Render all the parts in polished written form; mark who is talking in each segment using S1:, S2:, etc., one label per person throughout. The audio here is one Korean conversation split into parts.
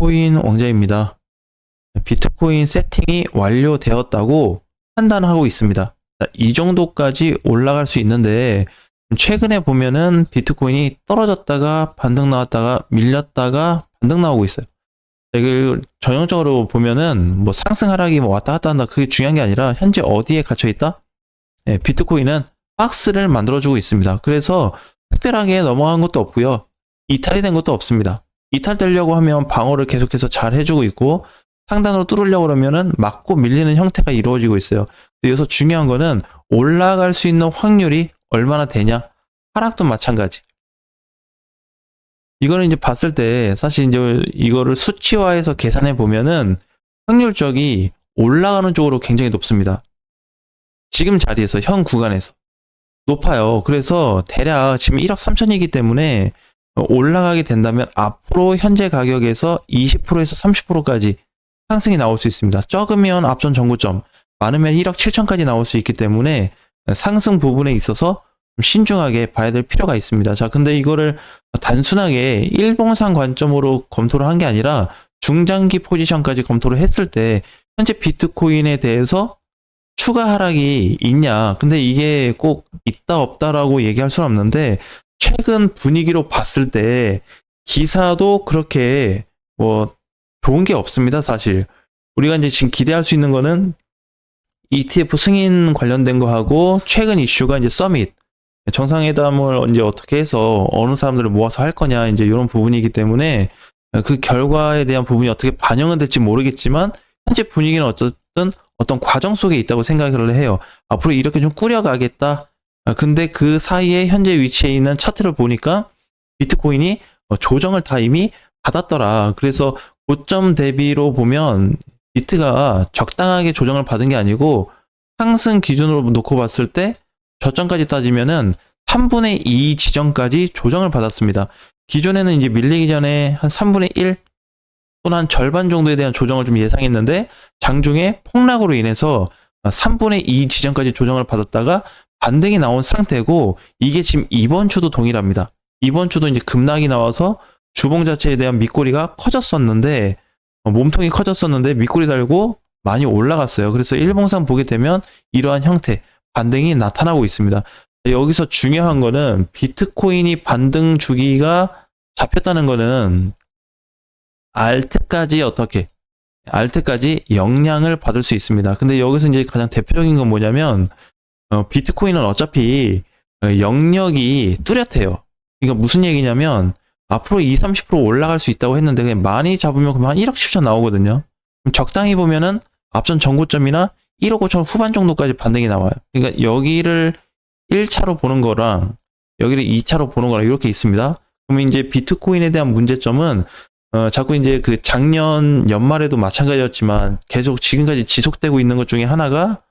S1: 비트코인 왕자입니다. 비트코인 세팅이 완료되었다고 판단하고 있습니다. 이 정도까지 올라갈 수 있는데 최근에 보면은 비트코인이 떨어졌다가 반등 나왔다가 밀렸다가 반등 나오고 있어요. 이걸 전형적으로 보면은 뭐 상승 하락이 뭐 왔다 갔다 한다, 그게 중요한 게 아니라 현재 어디에 갇혀 있다? 비트코인은 박스를 만들어주고 있습니다. 그래서 특별하게 넘어간 것도 없고요, 이탈이 된 것도 없습니다. 이탈되려고 하면 방어를 계속해서 잘 해주고 있고, 상단으로 뚫으려고 그러면은 맞고 밀리는 형태가 이루어지고 있어요. 여기서 중요한 거는 올라갈 수 있는 확률이 얼마나 되냐. 하락도 마찬가지. 이거는 이제 봤을 때 사실 이제 이거를 수치화해서 계산해 보면은 확률적이 올라가는 쪽으로 굉장히 높습니다. 지금 자리에서 현 구간에서 높아요. 그래서 대략 지금 1억 3천이기 때문에 올라가게 된다면 앞으로 현재 가격에서 20%에서 30%까지 상승이 나올 수 있습니다. 적으면 앞전 정고점, 많으면 1억 7천까지 나올 수 있기 때문에 상승 부분에 있어서 좀 신중하게 봐야 될 필요가 있습니다. 자, 근데 이거를 단순하게 일봉상 관점으로 검토를 한 게 아니라 중장기 포지션까지 검토를 했을 때 현재 비트코인에 대해서 추가 하락이 있냐, 근데 이게 꼭 있다 없다라고 얘기할 수는 없는데 최근 분위기로 봤을 때 기사도 그렇게 뭐 좋은 게 없습니다. 사실 우리가 이제 지금 기대할 수 있는 거는 ETF 승인 관련된 거 하고, 최근 이슈가 이제 서밋 정상회담을 이제 어떻게 해서 어느 사람들을 모아서 할 거냐, 이제 이런 부분이기 때문에 그 결과에 대한 부분이 어떻게 반영은 될지 모르겠지만 현재 분위기는 어쨌든 어떤 과정 속에 있다고 생각을 해요. 앞으로 이렇게 좀 꾸려가겠다. 근데 그 사이에 현재 위치에 있는 차트를 보니까 비트코인이 조정을 다 이미 받았더라. 그래서 고점 대비로 보면 비트가 적당하게 조정을 받은 게 아니고 상승 기준으로 놓고 봤을 때 저점까지 따지면은 3분의 2 지점까지 조정을 받았습니다. 기존에는 이제 밀리기 전에 한 3분의 1 또는 한 절반 정도에 대한 조정을 좀 예상했는데 장중에 폭락으로 인해서 3분의 2 지점까지 조정을 받았다가 반등이 나온 상태고, 이게 지금 이번 주도 동일합니다. 이번 주도 이제 급락이 나와서 주봉 자체에 대한 밑꼬리가 커졌었는데, 몸통이 커졌었는데 밑꼬리 달고 많이 올라갔어요. 그래서 일봉상 보게 되면 이러한 형태 반등이 나타나고 있습니다. 여기서 중요한 거는 비트코인이 반등 주기가 잡혔다는 거는 알트까지 영향을 받을 수 있습니다. 근데 여기서 이제 가장 대표적인 건 뭐냐면 비트코인은 어차피 영역이 뚜렷해요. 그러니까 무슨 얘기냐면 앞으로 20-30% 올라갈 수 있다고 했는데 그냥 많이 잡으면 그만 1억 7천 나오거든요. 적당히 보면은 앞전 정고점이나 1억 5천 후반 정도까지 반등이 나와요. 그러니까 여기를 1차로 보는 거랑 여기를 2차로 보는 거랑 이렇게 있습니다. 그러면 이제 비트코인에 대한 문제점은 자꾸 이제 그 작년 연말에도 마찬가지였지만 계속 지금까지 지속되고 있는 것 중에 하나가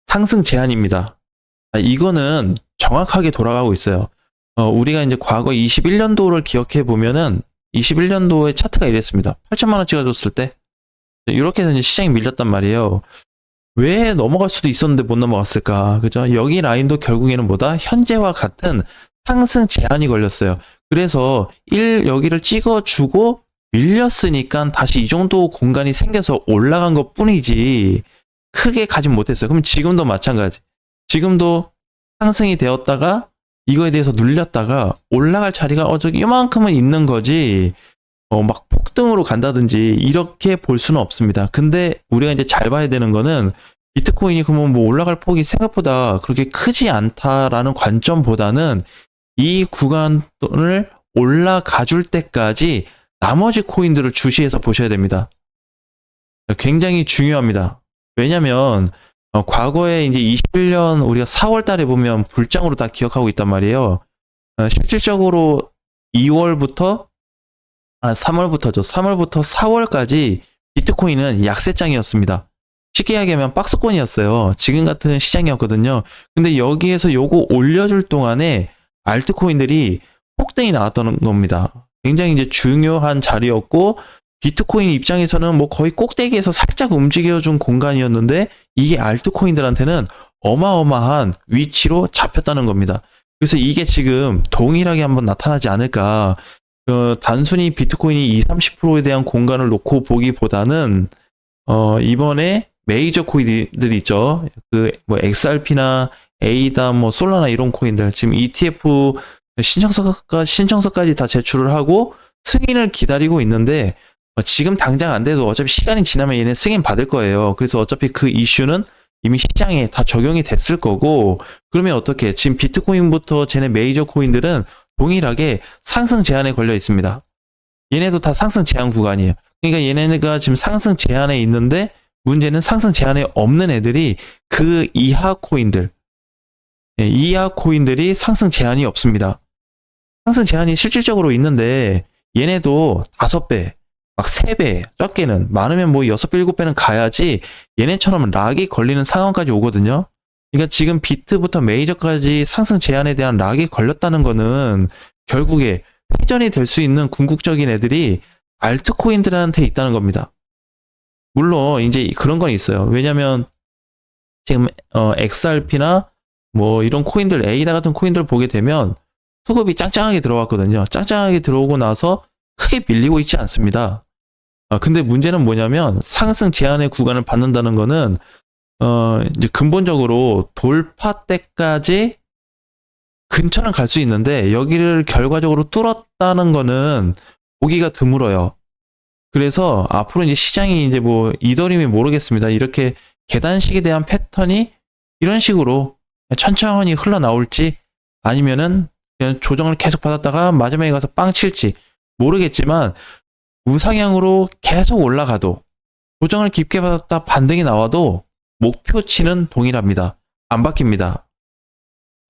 S1: 상승 제한입니다. 이거는 정확하게 돌아가고 있어요. 우리가 이제 과거 21년도를 기억해 보면은 21년도의 차트가 이랬습니다. 8천만 원 찍어줬을 때 이렇게 해서 이제 시장이 밀렸단 말이에요. 왜 넘어갈 수도 있었는데 못 넘어갔을까? 그죠? 여기 라인도 결국에는 뭐다? 현재와 같은 상승 제한이 걸렸어요. 그래서 여기를 찍어주고 밀렸으니까 다시 이 정도 공간이 생겨서 올라간 것 뿐이지 크게 가진 못했어요. 그럼 지금도 마찬가지. 지금도 상승이 되었다가 이거에 대해서 눌렸다가 올라갈 자리가 저기 이만큼은 있는 거지 막 폭등으로 간다든지 이렇게 볼 수는 없습니다. 근데 우리가 이제 잘 봐야 되는 거는 비트코인이 그러면 뭐 올라갈 폭이 생각보다 그렇게 크지 않다라는 관점보다는 이 구간을 올라가 줄 때까지 나머지 코인들을 주시해서 보셔야 됩니다. 굉장히 중요합니다. 왜냐면 과거에 이제 21년 우리가 4월 달에 보면 불장으로 다 기억하고 있단 말이에요. 실질적으로 3월부터 4월까지 비트코인은 약세장이었습니다. 쉽게 이야기하면 박스권이었어요. 지금 같은 시장이었거든요. 근데 여기에서 요거 올려줄 동안에 알트코인들이 폭등이 나왔던 겁니다. 굉장히 이제 중요한 자리였고, 비트코인 입장에서는 뭐 거의 꼭대기에서 살짝 움직여준 공간이었는데 이게 알트코인들한테는 어마어마한 위치로 잡혔다는 겁니다. 그래서 이게 지금 동일하게 한번 나타나지 않을까. 단순히 비트코인이 20, 30%에 대한 공간을 놓고 보기보다는 이번에 메이저 코인들 있죠. 그 뭐 XRP나 에이다, 뭐 솔라나 이런 코인들 지금 ETF 신청서까지 다 제출을 하고 승인을 기다리고 있는데 지금 당장 안 돼도 어차피 시간이 지나면 얘네 승인 받을 거예요. 그래서 어차피 그 이슈는 이미 시장에 다 적용이 됐을 거고, 그러면 어떻게? 지금 비트코인부터 쟤네 메이저 코인들은 동일하게 상승 제한에 걸려 있습니다. 얘네도 다 상승 제한 구간이에요. 그러니까 얘네가 지금 상승 제한에 있는데 문제는 상승 제한에 없는 애들이 그 이하 코인들, 이하 코인들이 상승 제한이 없습니다. 상승 제한이 실질적으로 있는데 얘네도 5배, 막 3배, 적게는 많으면 뭐 6배, 7배는 가야지 얘네처럼 락이 걸리는 상황까지 오거든요. 그러니까 지금 비트부터 메이저까지 상승 제한에 대한 락이 걸렸다는 거는 결국에 회전이 될 수 있는 궁극적인 애들이 알트코인들한테 있다는 겁니다. 물론 이제 그런 건 있어요. 왜냐면 지금 XRP나 뭐 이런 코인들, 에이다 같은 코인들 보게 되면 수급이 짱짱하게 들어왔거든요. 짱짱하게 들어오고 나서 크게 밀리고 있지 않습니다. 근데 문제는 뭐냐면 상승 제한의 구간을 받는다는 거는 이제 근본적으로 돌파 때까지 근처는 갈 수 있는데 여기를 결과적으로 뚫었다는 거는 보기가 드물어요. 그래서 앞으로 이제 시장이 이제 뭐 이더리움이 모르겠습니다. 이렇게 계단식에 대한 패턴이 이런 식으로 천천히 흘러나올지 아니면은 그냥 조정을 계속 받았다가 마지막에 가서 빵 칠지 모르겠지만 우상향으로 계속 올라가도 조정을 깊게 받았다 반등이 나와도 목표치는 동일합니다. 안 바뀝니다.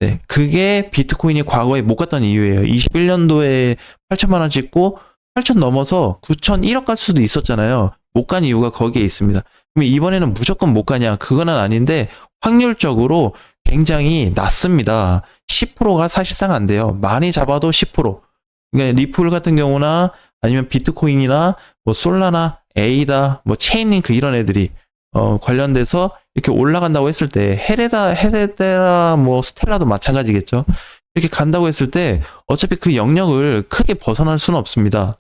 S1: 네, 그게 비트코인이 과거에 못 갔던 이유예요. 21년도에 8천만 원 찍고 8천 넘어서 9천 1억 갈 수도 있었잖아요. 못 간 이유가 거기에 있습니다. 그럼 이번에는 무조건 못 가냐? 그거는 아닌데 확률적으로 굉장히 낮습니다. 10%가 사실상 안 돼요. 많이 잡아도 10%. 그러니까 리플 같은 경우나 아니면 비트코인이나 뭐 솔라나 에이다, 뭐 체인링크 이런 애들이 관련돼서 이렇게 올라간다고 했을 때 헤레다 뭐 스텔라도 마찬가지겠죠. 이렇게 간다고 했을 때 어차피 그 영역을 크게 벗어날 수는 없습니다.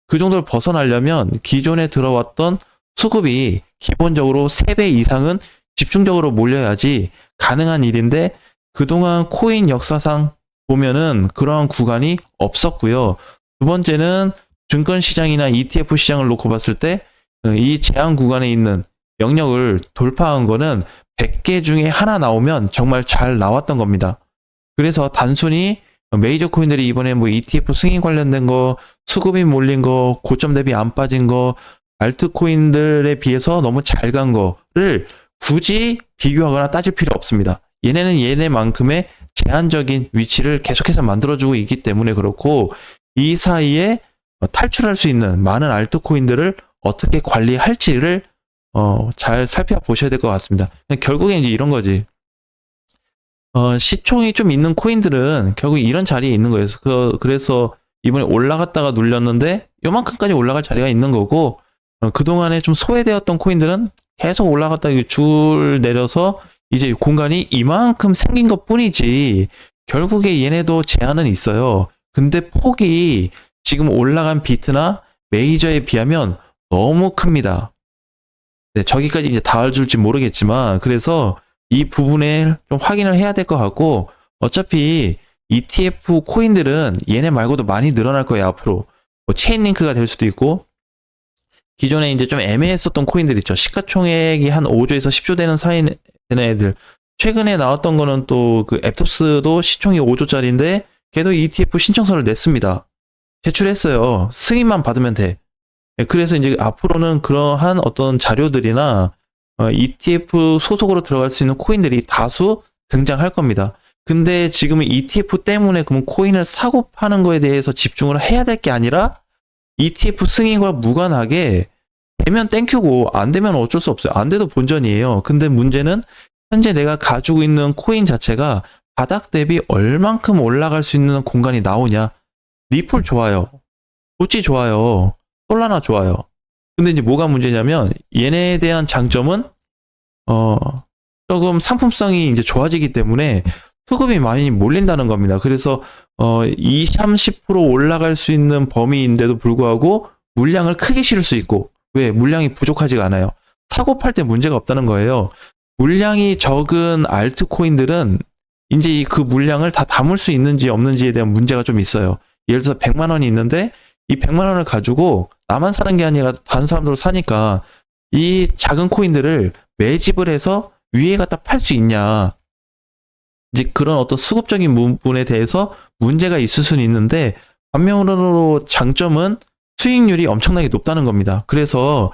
S1: 그 정도를 벗어나려면 기존에 들어왔던 수급이 기본적으로 3배 이상은 집중적으로 몰려야지 가능한 일인데 그동안 코인 역사상 보면은 그러한 구간이 없었고요. 두 번째는 증권 시장이나 ETF 시장을 놓고 봤을 때 이 제한 구간에 있는 영역을 돌파한 거는 100개 중에 하나 나오면 정말 잘 나왔던 겁니다. 그래서 단순히 메이저 코인들이 이번에 뭐 ETF 승인 관련된 거, 수급이 몰린 거, 고점 대비 안 빠진 거, 알트코인들에 비해서 너무 잘 간 거를 굳이 비교하거나 따질 필요 없습니다. 얘네는 얘네만큼의 제한적인 위치를 계속해서 만들어주고 있기 때문에 그렇고 이 사이에 탈출할 수 있는 많은 알트코인들을 어떻게 관리할지를 잘 살펴보셔야 될 것 같습니다. 결국엔 이제 이런 거지. 시총이 좀 있는 코인들은 결국 이런 자리에 있는 거예요. 그래서 이번에 올라갔다가 눌렸는데 요만큼까지 올라갈 자리가 있는 거고 그동안에 좀 소외되었던 코인들은 계속 올라갔다가 줄 내려서 이제 공간이 이만큼 생긴 것 뿐이지 결국에 얘네도 제한은 있어요. 근데 폭이 지금 올라간 비트나 메이저에 비하면 너무 큽니다. 네, 저기까지 이제 닿을 줄지 모르겠지만 그래서 이 부분에 좀 확인을 해야 될 것 같고 어차피 ETF 코인들은 얘네 말고도 많이 늘어날 거예요. 앞으로 뭐 체인링크가 될 수도 있고 기존에 이제 좀 애매했었던 코인들 있죠. 시가총액이 한 5조에서 10조 되는 사이 되는 애들 최근에 나왔던 거는 또 그 앱톱스도 시총이 5조짜리인데 걔도 ETF 신청서를 냈습니다. 제출했어요. 승인만 받으면 돼. 그래서 이제 앞으로는 그러한 어떤 자료들이나 ETF 소속으로 들어갈 수 있는 코인들이 다수 등장할 겁니다. 근데 지금은 ETF 때문에 그러면 코인을 사고 파는 거에 대해서 집중을 해야 될 게 아니라 ETF 승인과 무관하게 되면 땡큐고 안 되면 어쩔 수 없어요. 안 돼도 본전이에요. 근데 문제는 현재 내가 가지고 있는 코인 자체가 바닥 대비 얼만큼 올라갈 수 있는 공간이 나오냐. 리플 좋아요. 도치 좋아요. 솔라나 좋아요. 근데 이제 뭐가 문제냐면 얘네에 대한 장점은 조금 상품성이 이제 좋아지기 때문에 수급이 많이 몰린다는 겁니다. 그래서 20, 30% 올라갈 수 있는 범위인데도 불구하고 물량을 크게 실을 수 있고, 왜? 물량이 부족하지가 않아요. 사고 팔 때 문제가 없다는 거예요. 물량이 적은 알트코인들은 이제 그 물량을 다 담을 수 있는지 없는지에 대한 문제가 좀 있어요. 예를 들어서 100만 원이 있는데 이 100만 원을 가지고 나만 사는 게 아니라 다른 사람들도 사니까 이 작은 코인들을 매집을 해서 위에 갖다 팔 수 있냐. 이제 그런 어떤 수급적인 부분에 대해서 문제가 있을 수는 있는데, 반면으로 장점은 수익률이 엄청나게 높다는 겁니다. 그래서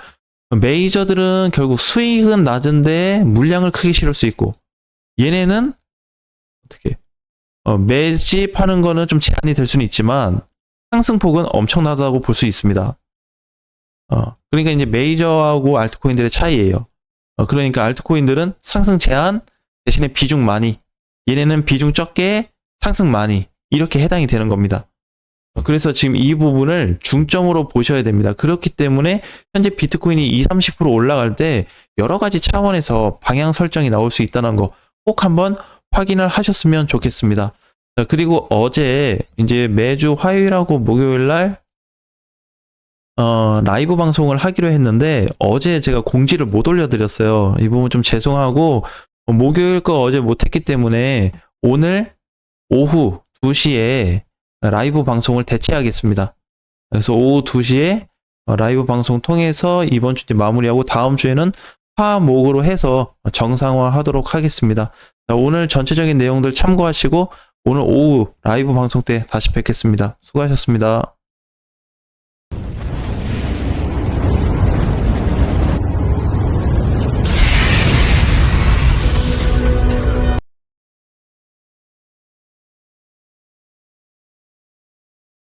S1: 메이저들은 결국 수익은 낮은데 물량을 크게 실을 수 있고, 얘네는 어떻게 매집하는 거는 좀 제한이 될 수는 있지만 상승폭은 엄청나다고 볼 수 있습니다. 그러니까 이제 메이저하고 알트코인들의 차이예요. 그러니까 알트코인들은 상승 제한 대신에 비중 많이, 얘네는 비중 적게 상승 많이, 이렇게 해당이 되는 겁니다. 그래서 지금 이 부분을 중점으로 보셔야 됩니다. 그렇기 때문에 현재 비트코인이 20, 30% 올라갈 때 여러 가지 차원에서 방향 설정이 나올 수 있다는 거 꼭 한번 확인을 하셨으면 좋겠습니다. 자, 그리고 어제 이제 매주 화요일하고 목요일 날 라이브 방송을 하기로 했는데 어제 제가 공지를 못 올려드렸어요. 이 부분 좀 죄송하고, 목요일 거 어제 못했기 때문에 오늘 오후 2시에 라이브 방송을 대체하겠습니다. 그래서 오후 2시에 라이브 방송 통해서 이번 주 마무리하고 다음 주에는 화목으로 해서 정상화 하도록 하겠습니다. 자, 오늘 전체적인 내용들 참고하시고 오늘 오후 라이브 방송 때 다시 뵙겠습니다. 수고하셨습니다.